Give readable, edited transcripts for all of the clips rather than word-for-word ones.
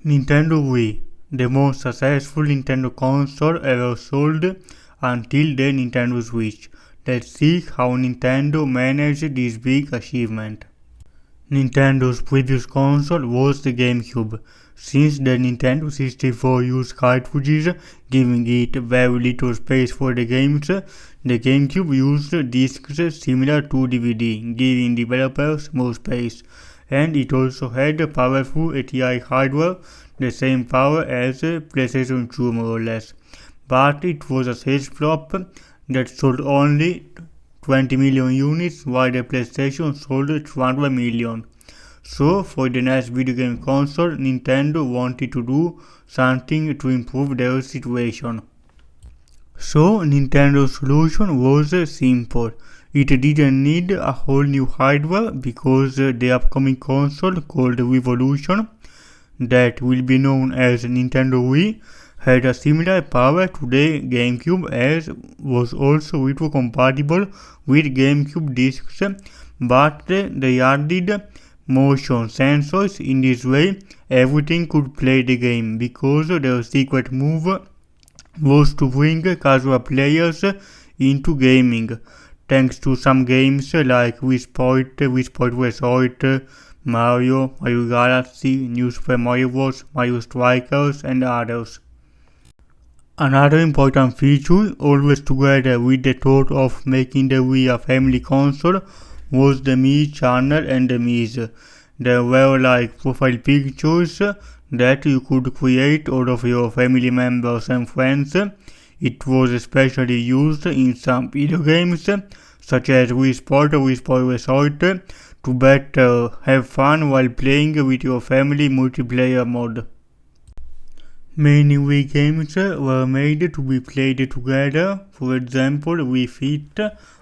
Nintendo Wii, the most successful Nintendo console ever sold until the Nintendo Switch. Let's see how Nintendo managed this big achievement. Nintendo's previous console was the GameCube. Since the Nintendo 64 used cartridges, giving it very little space for the games, the GameCube used discs similar to DVD, giving developers more space. And it also had powerful ATI hardware, the same power as PlayStation 2 more or less. But it was a sales flop that sold only 20 million units while the PlayStation sold 200 million. So for the next video game console, Nintendo wanted to do something to improve their situation. So Nintendo's solution was simple. It didn't need a whole new hardware because the upcoming console called Revolution, that will be known as Nintendo Wii, had a similar power to the GameCube as was also retro-compatible with GameCube discs, but they added motion sensors. In this way, everything could play the game because their secret move was to bring casual players into gaming. Thanks to some games like Wii Sport, Wii Sport Resort, Mario Galaxy, New Super Mario Bros., Mario Strikers and others. Another important feature, always together with the thought of making the Wii a family console, was the Mii channel and the Miis. There were like profile pictures that you could create all of your family members and friends. It was especially used in some video games such as Wii Sport or Wii Sport Resort to better have fun while playing with your family multiplayer mode. Many Wii games were made to be played together. For example, Wii Fit,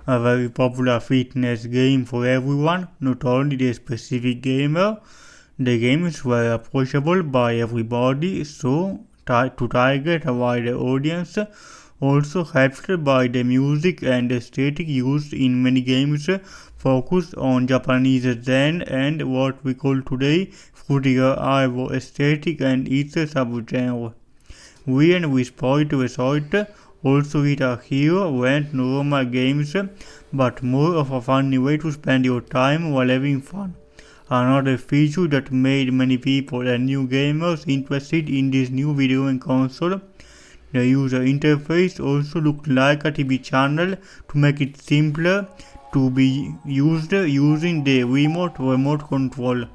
a very popular fitness game for everyone, not only the specific gamer. The games were approachable by everybody, so to target a wider audience. Also helped by the music and aesthetic used in many games, focused on Japanese Zen and what we call today fruitier Evo aesthetic and its subgenre. Wii and Wii Sport Resort also hit a hero weren't normal games, but more of a funny way to spend your time while having fun. Another feature that made many people and new gamers interested in this new video game console. The user interface also looked like a TV channel to make it simpler to be used using the remote control.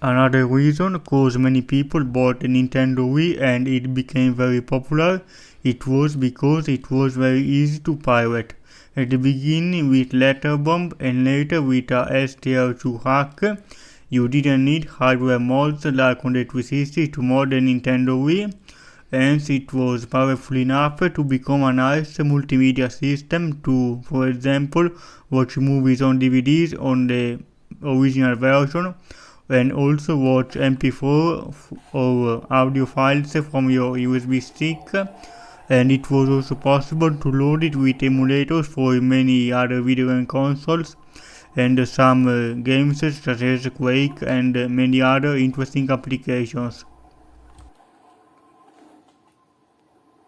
Another reason cause many people bought a Nintendo Wii and it became very popular, it was because it was very easy to pirate. At the beginning with Letterbomb and later with a STR2 hack, you didn't need hardware mods like on the 360 to mod the Nintendo Wii, and it was powerful enough to become a nice multimedia system to, for example, watch movies on DVDs on the original version and also watch MP4 or audio files from your USB stick. And it was also possible to load it with emulators for many other video game consoles and some games such as Quake and many other interesting applications.